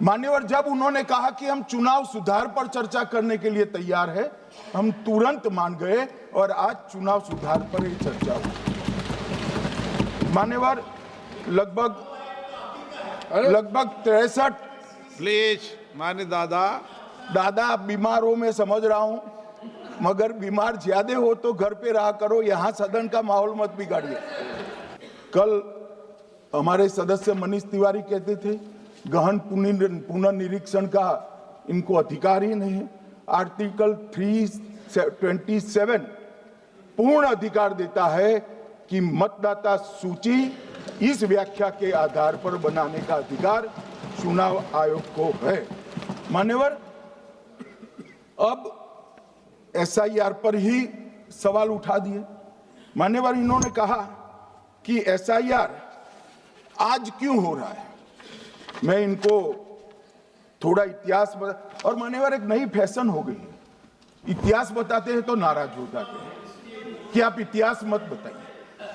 मान्यवर, जब उन्होंने कहा कि हम चुनाव सुधार पर चर्चा करने के लिए तैयार है, हम तुरंत मान गए और आज चुनाव सुधार पर ही चर्चा हुई। मान्यवर, लगभग 63 प्लीज मान्य दादा आप बीमार हो, मैं समझ रहा हूं, मगर बीमार ज्यादा हो तो घर पे रहा करो, यहां सदन का माहौल मत बिगाड़िए। कल हमारे सदस्य मनीष तिवारी कहते थे गहन पुनर्निरीक्षण का इनको अधिकार ही नहीं है। आर्टिकल 327 पूर्ण अधिकार देता है कि मतदाता सूची इस व्याख्या के आधार पर बनाने का अधिकार चुनाव आयोग को है। मान्यवर, अब एसआईआर पर ही सवाल उठा दिए। मान्यवर, इन्होंने कहा कि एसआईआर आज क्यों हो रहा है। मैं इनको थोड़ा इतिहास बता, और मान्यवर एक नई फैशन हो गई है, इतिहास बताते हैं तो नाराज हो जाते हैं कि आप इतिहास मत बताइए।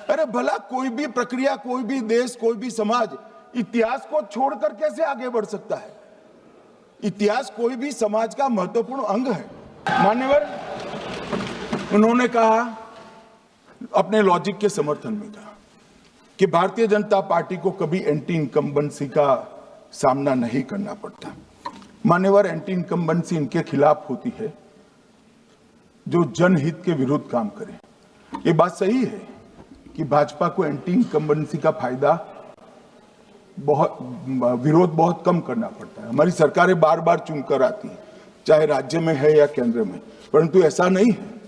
अरे भला कोई भी प्रक्रिया, कोई भी देश, कोई भी समाज इतिहास को छोड़कर कैसे आगे बढ़ सकता है। इतिहास कोई भी समाज का महत्वपूर्ण अंग है। मान्यवर, उन्होंने कहा अपने लॉजिक के समर्थन में कहा कि भारतीय जनता पार्टी को कभी एंटी इनकम्बेंसी का सामना नहीं करना पड़ता। मान्यवर, एंटी इनकम्बेंसी इनके खिलाफ होती है जो जनहित के विरुद्ध काम करे। ये बात सही है कि भाजपा को एंटी इनकम्बेंसी का फायदा विरोध बहुत कम करना पड़ता है। हमारी सरकारें बार बार चुनकर आती हैं, चाहे राज्य में है या केंद्र में, परंतु ऐसा नहीं है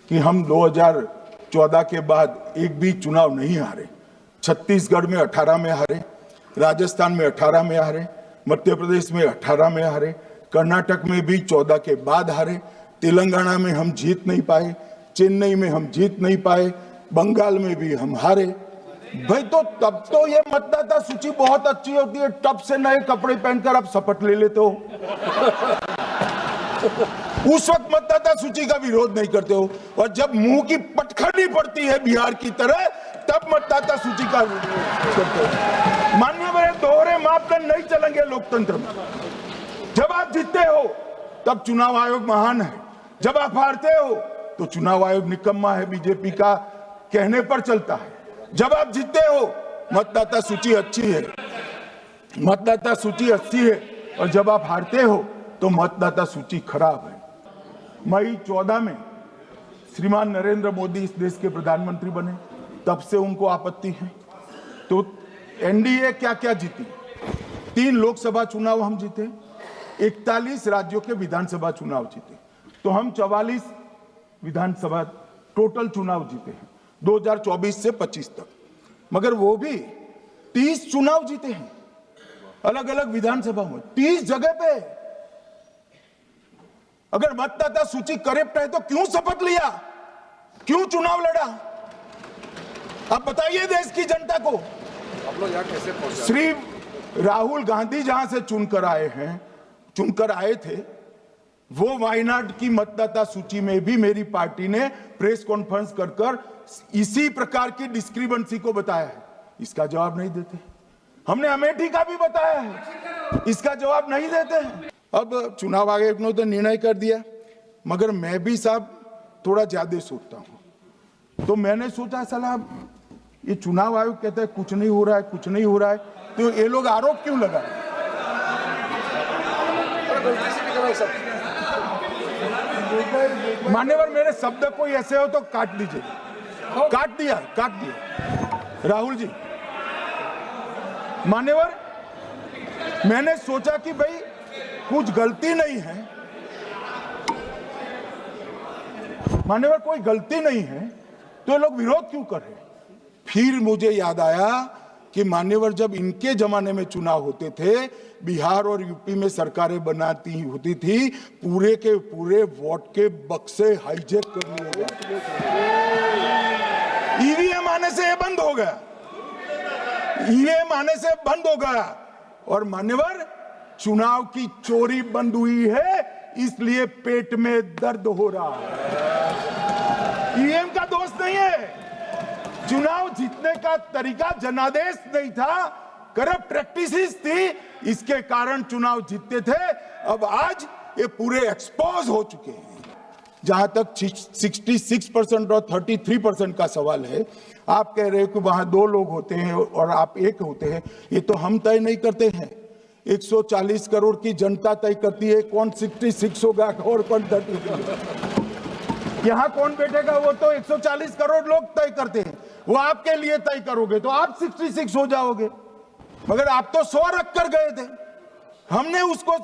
कि हम 2014 के बाद एक भी चुनाव नहीं हारे। छत्तीसगढ़ में 18 में हारे, राजस्थान में 18 में हारे, मध्य प्रदेश में 18 में हारे, कर्नाटक में भी 14 के बाद हारे, तेलंगाना में हम जीत नहीं पाए, चेन्नई में हम जीत नहीं पाए, बंगाल में भी हम हारे। भाई तो तब तो ये मतदाता सूची बहुत अच्छी होती है, टप से नए कपड़े पहनकर आप शपथ ले लेते हो। उस वक्त मतदाता सूची का विरोध नहीं करते हो, और जब मुंह की पटखनी पड़ती है बिहार की तरह, तब मतदाता सूची का विरोध करते हो। माननीय, दोहरे मापदंड नहीं चलेंगे लोकतंत्र में। जब आप जीतते हो तब चुनाव आयोग महान है, जब आप हारते हो तो चुनाव आयोग निकम्मा है, बीजेपी का कहने पर चलता है। जब आप जीतते हो मतदाता सूची अच्छी है, मतदाता सूची अच्छी है, और जब आप हारते हो तो मतदाता सूची खराब है। मई 14 में श्रीमान नरेंद्र मोदी इस देश के प्रधानमंत्री बने, तब से उनको आपत्ति है। तो एनडीए क्या क्या जीती, 3 लोकसभा चुनाव हम जीते, 41 राज्यों के विधानसभा चुनाव जीते, तो हम 44 विधानसभा टोटल चुनाव जीते हैं 2024 से 25 तक। मगर वो भी 30 चुनाव जीते हैं अलग अलग विधानसभा में, 30 जगह पे। अगर मतदाता सूची करेक्ट है तो क्यों शपथ लिया, क्यों चुनाव लड़ा, आप बताइए देश की जनता को। आप लोग यहाँ कैसे पहुंचे? श्री राहुल गांधी जहां से चुनकर आए थे, वो वायनाड की मतदाता सूची में भी मेरी पार्टी ने प्रेस कॉन्फ्रेंस कर इसी प्रकार की डिस्क्रिपेंसी को बताया है। इसका जवाब नहीं देते। हमने अमेठी का भी बताया है, इसका जवाब नहीं देते हैं। अब चुनाव आयोग ने तो निर्णय कर दिया, मगर मैं भी साहब थोड़ा ज्यादा सोचता हूं। तो मैंने सोचा साला ये चुनाव आयोग कहता है कुछ नहीं हो रहा है, कुछ नहीं हो रहा है, तो ये लोग आरोप क्यों लगा रहे हैं? मान्यवर, मेरे शब्द कोई ऐसे हो तो काट दीजिए। काट दिया राहुल जी। मान्यवर, मैंने सोचा कि भाई कुछ गलती नहीं है, मान्यवर कोई गलती नहीं है, तो लोग विरोध क्यों कर रहे हैं? फिर मुझे याद आया कि मान्यवर जब इनके जमाने में चुनाव होते थे, बिहार और यूपी में सरकारें बनाती होती थी, पूरे के पूरे वोट के बक्से हाईजैक कर लिए गए। ईवीएम आने से ये बंद हो गया, ईवीएम आने से बंद हो गया, और मान्यवर चुनाव की चोरी बंद हुई है, इसलिए पेट में दर्द हो रहा है। ईवीएम का दोष नहीं है, चुनाव जीतने का तरीका जनादेश नहीं था, करप्ट प्रैक्टिसेस थी, इसके कारण चुनाव जीतते थे। अब आज ये पूरे एक्सपोज हो चुके हैं। जहां तक 66% और 33% का सवाल है, आप कह रहे हो कि वहां 2 लोग होते हैं और आप 1 होते हैं, ये तो हम तय नहीं करते हैं। 140 करोड़ की जनता तय करती है कौन 66 होगा और कौन 33। यहां कौन बैठेगा वो तो 140 करोड़ लोग तय करते हैं। वो आपके लिए तय करोगे तो आप 66 हो जाओगे, मगर आप तो 100 रख कर गए थे, हमने उसको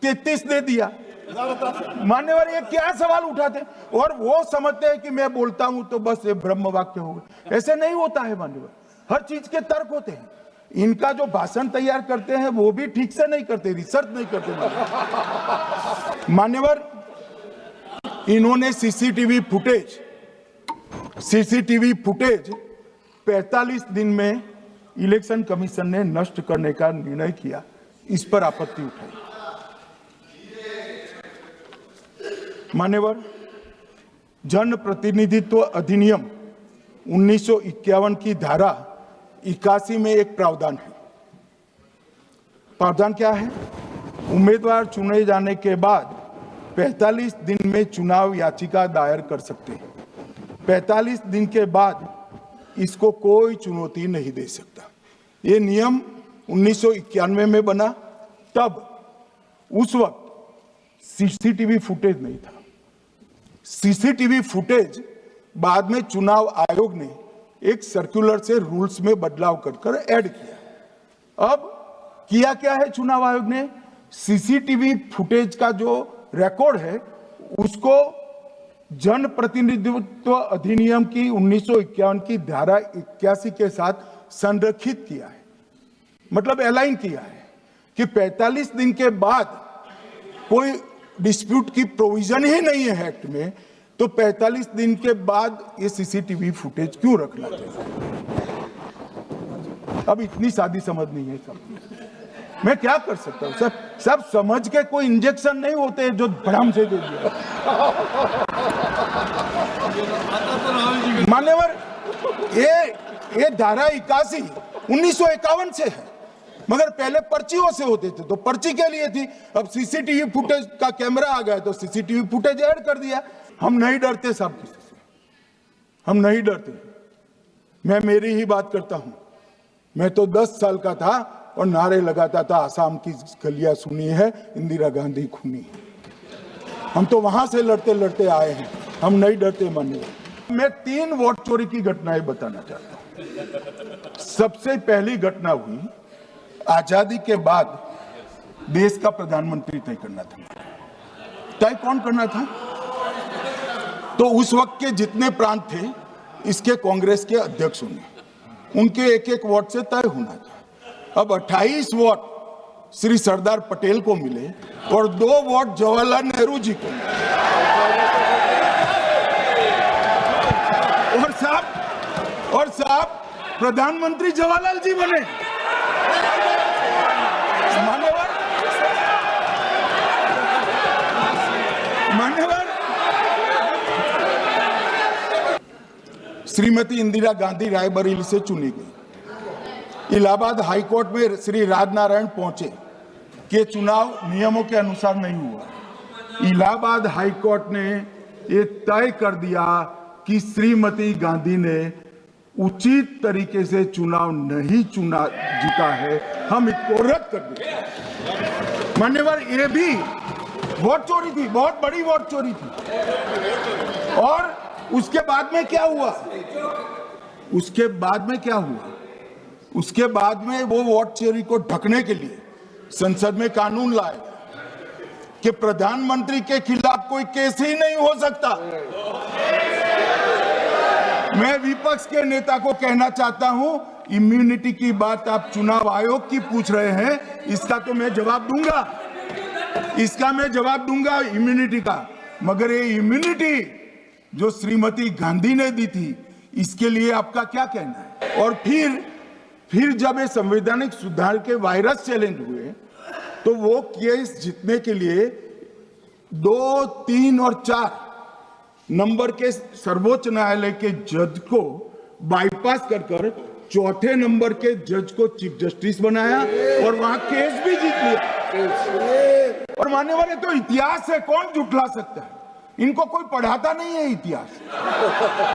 33 दे दिया। मान्यवर ये क्या सवाल उठाते, और वो समझते हैं कि मैं बोलता हूं तो बस ये ब्रह्म वाक्य होगा। ऐसे नहीं होता है मान्यवर, हर चीज के तर्क होते हैं। इनका जो भाषण तैयार करते हैं वो भी ठीक से नहीं करते, रिसर्च नहीं करते मान्यवर। इन्होंने सीसीटीवी फुटेज 45 दिन में इलेक्शन कमीशन ने नष्ट करने का निर्णय किया, इस पर आपत्ति उठाई। मान्यवर, जन प्रतिनिधित्व अधिनियम 1951 की धारा 81 में एक प्रावधान है। प्रावधान क्या है? उम्मीदवार चुने जाने के बाद 45 दिन में चुनाव याचिका दायर कर सकते हैं। 45 दिन के बाद इसको कोई चुनौती नहीं दे सकता। ये नियम 1991 में बना, तब उस वक्त सीसीटीवी फुटेज नहीं था। सीसीटीवी फुटेज बाद में चुनाव आयोग ने एक सर्कुलर से रूल्स में बदलाव कर ऐड किया। अब किया क्या है चुनाव आयोग ने? सीसीटीवी फुटेज का जो रिकॉर्ड है उसको जन प्रतिनिधित्व अधिनियम की 1951 की धारा 81 के साथ संरक्षित किया है, मतलब अलाइन किया है कि 45 दिन के बाद कोई डिस्प्यूट की प्रोविजन ही नहीं है एक्ट में, तो 45 दिन के बाद ये सीसीटीवी फुटेज क्यों रखना चाहिए? अब इतनी सादी समझ नहीं है सब, मैं क्या कर सकता हूं? सब समझ के कोई इंजेक्शन नहीं होते जो भड़ाम से दे दिया। मान्यवर, ये धारा 81 1951 से है, मगर पहले पर्चियों से होते थे तो पर्ची के लिए थी। अब सीसीटीवी फुटेज का कैमरा आ गया तो सीसीटीवी फुटेज ऐड कर दिया। हम नहीं डरते साहब किसी से, हम नहीं डरते। मैं मेरी ही बात करता हूं। मैं तो 10 साल का था और नारे लगाता था, आसाम की गलियां सुनी है, इंदिरा गांधी खूनी है। हम तो वहां से लड़ते लड़ते आए हैं, हम नहीं डरते। मानिए, मैं 3 वोट चोरी की घटनाएं बताना चाहता हूं। सबसे पहली घटना हुई आजादी के बाद, देश का प्रधानमंत्री तय करना था। तय कौन करना था? तो उस वक्त के जितने प्रांत थे इसके कांग्रेस के अध्यक्ष होंगे, उनके एक वोट से तय होना था। अब 28 वोट श्री सरदार पटेल को मिले और 2 वोट जवाहरलाल नेहरू जी को मिले। और साहब प्रधानमंत्री जवाहरलाल जी बने। मान्यवर, श्रीमती इंदिरा गांधी रायबरेली से चुनी गई। इलाहाबाद हाईकोर्ट में श्री राजनारायण पहुंचे कि चुनाव नियमों के अनुसार नहीं हुआ। इलाहाबाद हाईकोर्ट ने ये तय कर दिया कि श्रीमती गांधी ने उचित तरीके से चुनाव नहीं जीता है, हम इसको रद्द कर दें। मान्यवर, ये भी वोट चोरी थी, बहुत बड़ी वोट चोरी थी। और उसके बाद में क्या हुआ? उसके बाद में वो वोट चोरी को ढकने के लिए संसद में कानून लाए कि प्रधानमंत्री के खिलाफ कोई केस ही नहीं हो सकता। मैं विपक्ष के नेता को कहना चाहता हूं, इम्यूनिटी की बात आप चुनाव आयोग की पूछ रहे हैं, इसका तो मैं जवाब दूंगा, इम्यूनिटी का। मगर ये इम्यूनिटी जो श्रीमती गांधी ने दी थी, इसके लिए आपका क्या कहना है? और फिर जब ये संवैधानिक सुधार के वायरस चैलेंज हुए तो वो केस जीतने के लिए 2, 3 और 4 नंबर के सर्वोच्च न्यायालय के जज को बाईपास कर चौथे नंबर के जज को चीफ जस्टिस बनाया और वहां केस भी जीत लिया। और मानने वाले तो इतिहास है, कौन जुटला सकता है? इनको कोई पढ़ाता नहीं है इतिहास।